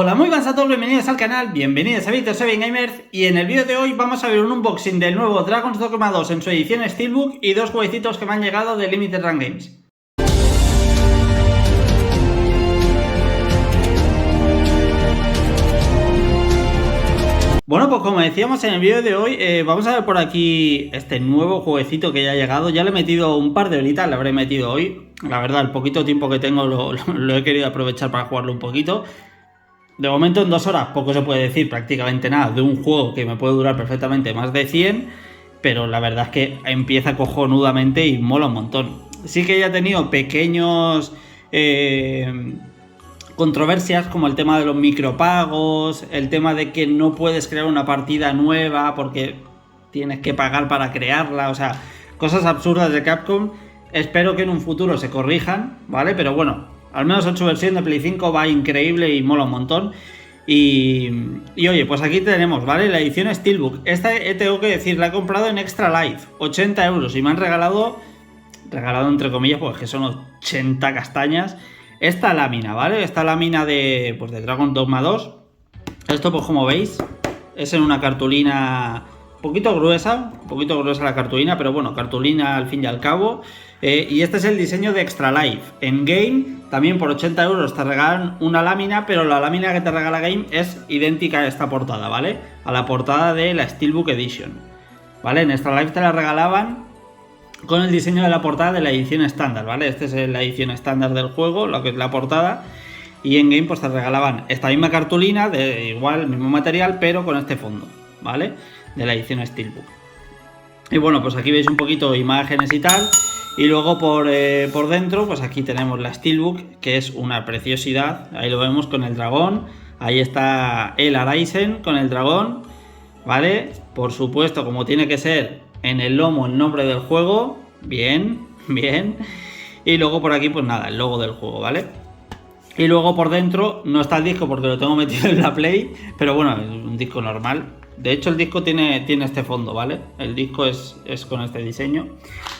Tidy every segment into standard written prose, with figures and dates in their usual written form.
Hola, muy buenas a todos, bienvenidos al canal, bienvenidos a Víctor Soy Gamers, y en el vídeo de hoy vamos a ver un unboxing del nuevo Dragon's Dogma 2 en su edición Steelbook y dos jueguecitos que me han llegado de Limited Run Games. Bueno, pues como decíamos en el vídeo de hoy, vamos a ver por aquí este nuevo jueguecito que ya ha llegado. Ya le he metido un par de horitas, le habré metido hoy. La verdad, el poquito tiempo que tengo lo he querido aprovechar para jugarlo un poquito. De momento en 2 horas poco se puede decir, prácticamente nada, de un juego que me puede durar perfectamente más de 100, pero la verdad es que empieza cojonudamente y mola un montón. Sí que ya he tenido pequeños controversias, como el tema de los micropagos, el tema de que no puedes crear una partida nueva porque tienes que pagar para crearla, o sea, cosas absurdas de Capcom. Espero que en un futuro se corrijan, ¿vale? Pero bueno, al menos en su versión de Play 5 va increíble y mola un montón. Y oye, pues aquí tenemos, ¿vale? La edición Steelbook. Esta tengo que decir, la he comprado en Extra Life, 80 euros. Y me han regalado entre comillas, pues que son 80 castañas, esta lámina, ¿vale? Esta lámina de Dragon's Dogma 2. Esto, pues como veis, es en una cartulina un poquito gruesa la cartulina, pero bueno, cartulina al fin y al cabo. Y este es el diseño de Extra Life. En Game, también por 80 euros te regalan una lámina, pero la lámina que te regala Game es idéntica a esta portada, ¿vale? A la portada de la Steelbook Edition, ¿vale? En Extra Life te la regalaban con el diseño de la portada de la edición estándar, ¿vale? Esta es la edición estándar del juego, lo que es la portada. Y en Game pues te regalaban esta misma cartulina, de igual, mismo material, pero con este fondo, ¿vale? De la edición Steelbook. Y bueno, pues aquí veis un poquito imágenes y tal. Y luego por dentro, pues aquí tenemos la Steelbook, que es una preciosidad. Ahí lo vemos con el dragón. Ahí está el Arisen con el dragón, ¿vale? Por supuesto, como tiene que ser, en el lomo el nombre del juego. Bien, bien. Y luego por aquí, pues nada, el logo del juego, ¿vale? Y luego por dentro no está el disco porque lo tengo metido en la Play, pero bueno, es un disco normal. De hecho el disco tiene este fondo, ¿vale? El disco es con este diseño.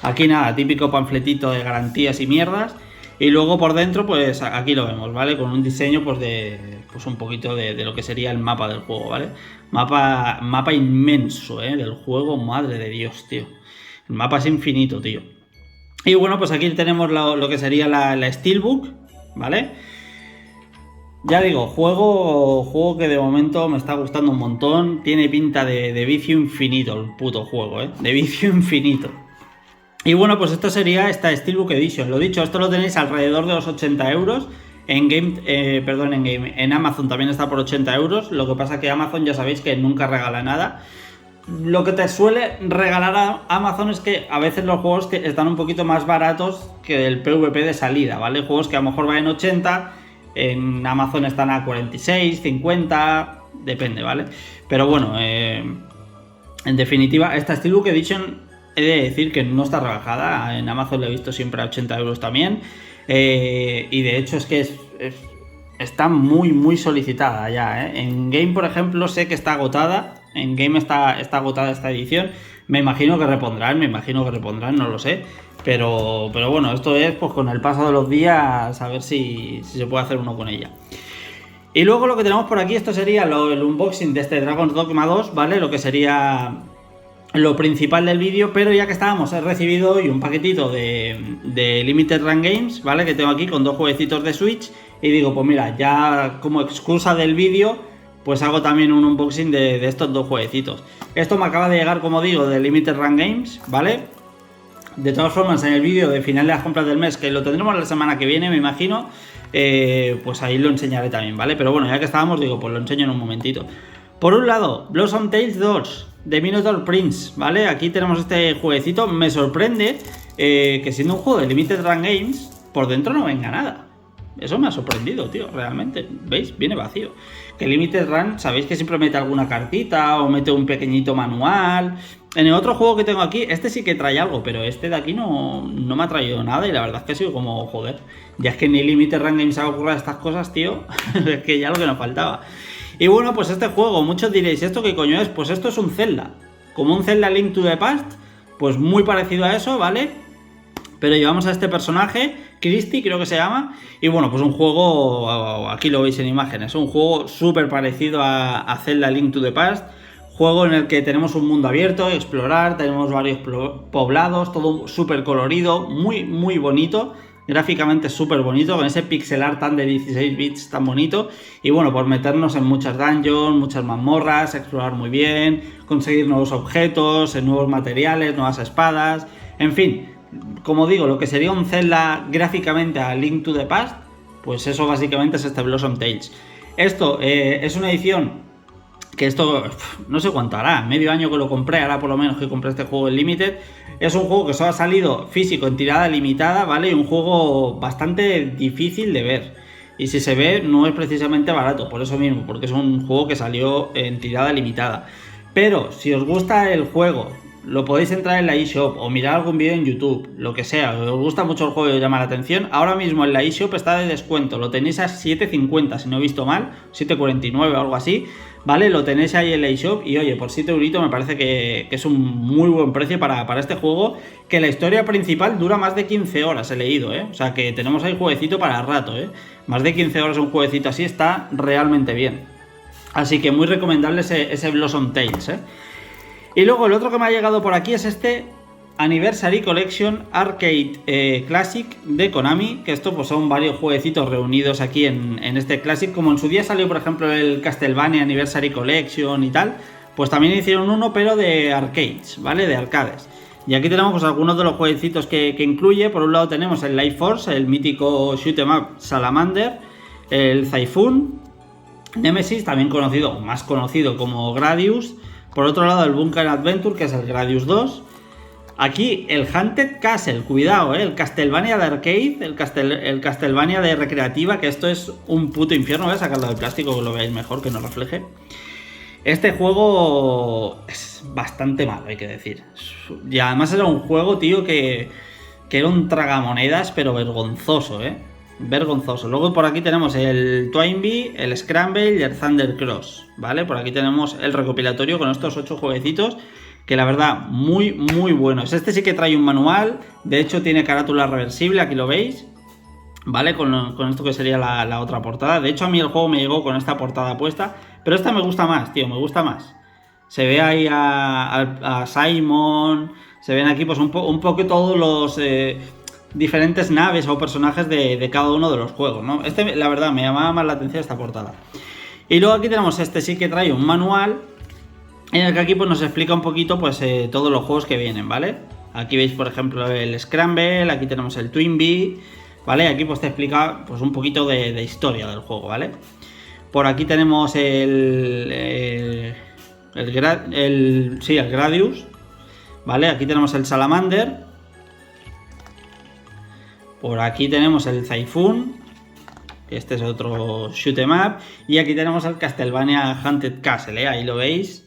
Aquí nada, típico panfletito de garantías y mierdas. Y luego por dentro, pues aquí lo vemos, ¿vale? Con un diseño pues un poquito de lo que sería el mapa del juego, ¿vale? Mapa inmenso, del juego, madre de Dios, tío. El mapa es infinito, tío. Y bueno, pues aquí tenemos lo que sería la Steelbook, ¿vale? Ya digo, juego que de momento me está gustando un montón. Tiene pinta de vicio infinito el puto juego, de vicio infinito. Y bueno, pues esto sería esta Steelbook Edition. Lo dicho, esto lo tenéis alrededor de los 80 euros. En Amazon también está por 80 euros. Lo que pasa que Amazon ya sabéis que nunca regala nada. Lo que te suele regalar a Amazon es que a veces los juegos están un poquito más baratos que el PvP de salida, ¿vale? Juegos que a lo mejor van en 80... En Amazon están a 46, 50, depende, ¿vale? Pero bueno, en definitiva, esta Steelbook Edition he de decir que no está rebajada. En Amazon la he visto siempre a 80 euros también. Y de hecho es que está muy solicitada ya, En Game, por ejemplo, sé que está agotada. En Game está agotada esta edición. Me imagino que repondrán, no lo sé. Pero bueno, esto es pues con el paso de los días a ver si se puede hacer uno con ella. Y luego lo que tenemos por aquí, esto sería el unboxing de este Dragon's Dogma 2, ¿vale? Lo que sería lo principal del vídeo, pero ya que estábamos, he recibido hoy un paquetito de Limited Run Games, ¿vale? Que tengo aquí con 2 jueguecitos de Switch. Y digo, pues mira, ya como excusa del vídeo, pues hago también un unboxing de estos 2 jueguecitos. Esto me acaba de llegar, como digo, de Limited Run Games, ¿vale? De todas formas, en el vídeo de final de las compras del mes, que lo tendremos la semana que viene, me imagino, pues ahí lo enseñaré también, ¿vale? Pero bueno, ya que estábamos, digo, pues lo enseño en un momentito. Por un lado, Blossom Tales 2 de Minotaur Prince, ¿vale? Aquí tenemos este jueguecito. Me sorprende que siendo un juego de Limited Run Games, por dentro no venga nada. Eso me ha sorprendido, tío, realmente. ¿Veis? Viene vacío. Que Limited Run, sabéis que siempre mete alguna cartita o mete un pequeñito manual. En el otro juego que tengo aquí, este sí que trae algo, pero este de aquí no me ha traído nada. Y la verdad es que ha sido como, joder, ya es que ni Limited Run Games ha ocurrido estas cosas, tío. Es que ya lo que nos faltaba. Y bueno, pues este juego, muchos diréis, ¿esto qué coño es? Pues esto es un Zelda. Como un Zelda Link to the Past, pues muy parecido a eso, ¿vale? Pero llevamos a este personaje Christie creo que se llama. Y bueno, pues un juego, aquí lo veis en imágenes, un juego súper parecido a Zelda Link to the Past. Juego en el que tenemos un mundo abierto, explorar, tenemos varios poblados, todo súper colorido, muy muy bonito. Gráficamente súper bonito, con ese pixel art tan de 16 bits tan bonito. Y bueno, por meternos en muchas dungeons, muchas mazmorras, explorar muy bien, conseguir nuevos objetos, nuevos materiales, nuevas espadas. En fin, como digo, lo que sería un Zelda gráficamente a Link to the Past, pues eso básicamente es este Blossom Tales. Esto es una edición que esto no sé cuánto hará, medio año que lo compré, ahora por lo menos que compré este juego en Limited. Es un juego que solo ha salido físico en tirada limitada, ¿vale? Y un juego bastante difícil de ver. Y si se ve, no es precisamente barato, por eso mismo, porque es un juego que salió en tirada limitada. Pero si os gusta el juego, lo podéis entrar en la eShop o mirar algún vídeo en YouTube, lo que sea. Os gusta mucho el juego y os llama la atención, ahora mismo en la eShop está de descuento, lo tenéis a 7,50 si no he visto mal, 7,49 o algo así, ¿vale? Lo tenéis ahí en la eShop y oye, por 7 euritos me parece que es un muy buen precio para este juego, que la historia principal dura más de 15 horas, he leído, ¿eh? O sea que tenemos ahí jueguecito para rato, ¿eh? Más de 15 horas un jueguecito así está realmente bien. Así que muy recomendable ese Blossom Tales, ¿eh? Y luego el otro que me ha llegado por aquí es este Anniversary Collection Arcade Classic de Konami, que esto pues son varios jueguecitos reunidos aquí en este Classic, como en su día salió por ejemplo el Castlevania Anniversary Collection y tal, pues también hicieron uno pero de arcades, ¿vale? De arcades. Y aquí tenemos pues algunos de los jueguecitos que incluye. Por un lado tenemos el Life Force, el mítico shoot 'em up Salamander, el Typhoon, Nemesis, también conocido, más conocido como Gradius. Por otro lado el Bunker Adventure, que es el Gradius 2. Aquí el Haunted Castle, cuidado, el Castlevania de arcade, el Castlevania de recreativa, que esto es un puto infierno. Voy a sacarlo del plástico que lo veáis mejor, que no refleje. Este juego es bastante malo, hay que decir. Y además era un juego, tío, que era un tragamonedas, pero vergonzoso, vergonzoso. Luego por aquí tenemos el Twinbee, el Scramble y el Thunder Cross, ¿vale? Por aquí tenemos el recopilatorio con estos 8 jueguecitos, que la verdad, muy, muy buenos. Este sí que trae un manual, de hecho tiene carátula reversible, aquí lo veis, ¿vale? Con esto que sería la otra portada. De hecho a mí el juego me llegó con esta portada puesta, pero esta me gusta más, tío, me gusta más. Se ve ahí a Simon, se ven aquí pues un poco todos los diferentes naves o personajes de cada uno de los juegos, ¿no? Este, la verdad, me llamaba más la atención esta portada. Y luego aquí tenemos este sí que trae un manual, en el que aquí pues nos explica un poquito pues todos los juegos que vienen, ¿vale? Aquí veis por ejemplo el Scramble, aquí tenemos el Twinbee, ¿vale? Aquí pues te explica pues un poquito de historia del juego, ¿vale? Por aquí tenemos el Gradius, ¿vale? Aquí tenemos el Salamander. Por aquí tenemos el Typhoon, que este es otro shoot 'em up. Y aquí tenemos el Castlevania Haunted Castle, ahí lo veis.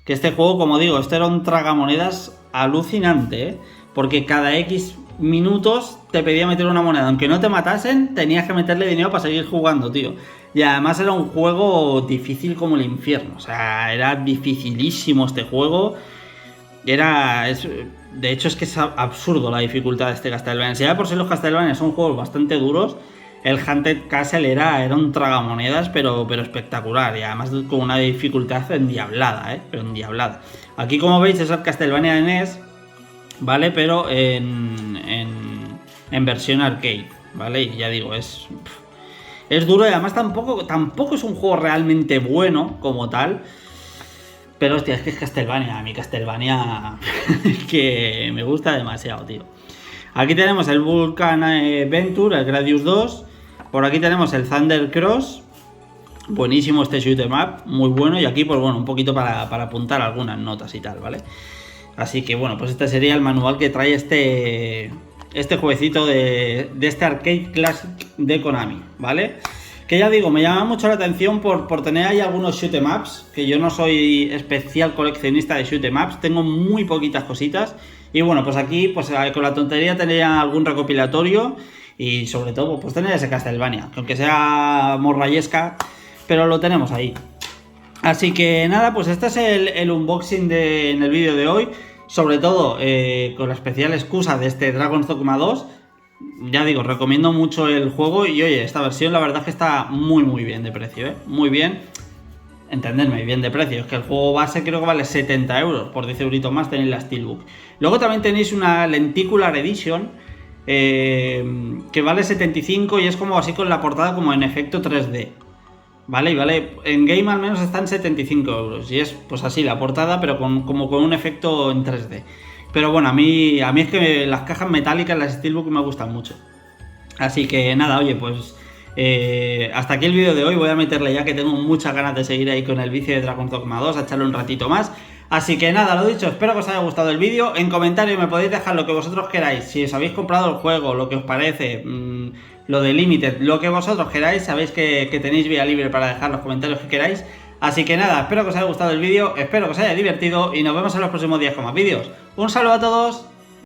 Que este juego, como digo, esto era un tragamonedas alucinante, porque cada X minutos te pedía meter una moneda. Aunque no te matasen, tenías que meterle dinero para seguir jugando, tío. Y además era un juego difícil como el infierno. O sea, era dificilísimo este juego. De hecho es que es absurdo la dificultad de este Castlevania. Si ya por sí los Castlevania son juegos bastante duros, el Haunted Castle era un tragamonedas, pero espectacular. Y además con una dificultad endiablada, pero endiablada. Aquí como veis es el Castlevania de NES, ¿vale? Pero en versión arcade, ¿vale? Y ya digo, es duro y además tampoco es un juego realmente bueno como tal. Pero hostia, es que es Castlevania, a mí Castlevania que me gusta demasiado, tío. Aquí tenemos el Vulcan Adventure, el Gradius 2. Por aquí tenemos el Thunder Cross. Buenísimo este shoot 'em up, muy bueno. Y aquí pues bueno, un poquito para apuntar algunas notas y tal, ¿vale? Así que bueno, pues este sería el manual que trae este jueguecito de este Arcade Classic de Konami, ¿vale? Que ya digo, me llama mucho la atención por tener ahí algunos shoot 'em ups, que yo no soy especial coleccionista de shoot 'em ups, tengo muy poquitas cositas. Y bueno, pues aquí pues con la tontería tenía algún recopilatorio y sobre todo pues tener ese Castlevania, que aunque sea morrayesca, pero lo tenemos ahí. Así que nada, pues este es el unboxing en el vídeo de hoy, sobre todo con la especial excusa de este Dragon's Dogma 2. Ya digo, recomiendo mucho el juego y oye, esta versión la verdad es que está muy bien de precio, ¿eh? Muy bien. Entenderme, bien de precio. Es que el juego base creo que vale 70 euros. Por 10 euritos más tenéis la Steelbook. Luego también tenéis una Lenticular Edition que vale 75 y es como así con la portada como en efecto 3D. ¿Vale? Y vale, en game al menos están 75 euros. Y es pues así la portada, pero como con un efecto en 3D. Pero bueno, a mí es que las cajas metálicas, las Steelbook me gustan mucho. Así que nada, oye, pues hasta aquí el vídeo de hoy. Voy a meterle ya que tengo muchas ganas de seguir ahí con el vicio de Dragon's Dogma 2, a echarle un ratito más. Así que nada, lo dicho, espero que os haya gustado el vídeo. En comentarios me podéis dejar lo que vosotros queráis. Si os habéis comprado el juego, lo que os parece, lo de Limited, lo que vosotros queráis. Sabéis que tenéis vía libre para dejar los comentarios que queráis. Así que nada, espero que os haya gustado el vídeo, espero que os haya divertido y nos vemos en los próximos días con más vídeos. Un saludo a todos.